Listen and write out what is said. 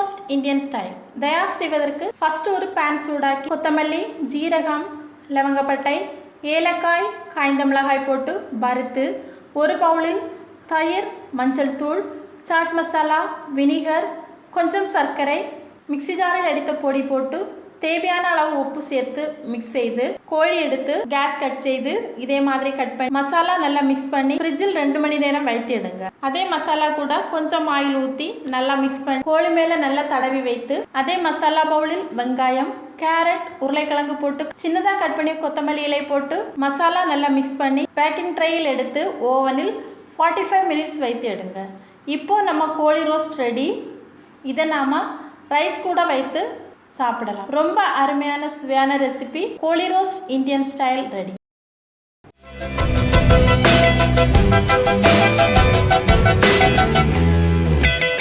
Roast Indian style தயார் செய்வதற்கு first ஒரு பேன் சூடாக்கி கொத்தமல்லி, ஜீரகம், லவங்கப்பட்டை, ஏலக்காய், காய்ந்த மிளகாய் போட்டு வறுத்து ஒரு பவுலில் தயிர், மஞ்சள் தூள், சாட் மசாலா, வினிகர், கொஞ்சம் சர்க்கரை, மிக்ஸி ஜாரில் அடித்த பொடி போட்டு தேவையான அளவு உப்பு சேர்த்து மிக்ஸ் செய்து கோழி எடுத்து கேஸ் கட் செய்து இதே மாதிரி கட் பண்ணி மசாலா நல்லா மிக்ஸ் பண்ணி ஃப்ரிட்ஜில் 2 மணி நேரம் வைத்து எடுங்க. அதே மசாலா கூட கொஞ்சம் ஆயில் ஊற்றி நல்லா மிக்ஸ் பண்ணி கோழி மேலே நல்லா தடவி வைத்து அதே மசாலா பவுலில் வெங்காயம், கேரட், உருளைக்கிழங்கு போட்டு சின்னதாக கட் பண்ணி கொத்தமல்லி இலை போட்டு மசாலா நல்லா மிக்ஸ் பண்ணி பேக்கிங் ட்ரேயில் எடுத்து ஓவனில் 45 மினிட்ஸ் வைத்து எடுங்க. இப்போது நம்ம கோழி ரோஸ்ட் ரெடி. இதை நாம் ரைஸ் கூட வைத்து சாப்பிடலாம். ரொம்ப அருமையான சுவையான ரெசிபி கோழி ரோஸ்ட் இந்தியன் ஸ்டைல் ரெடி.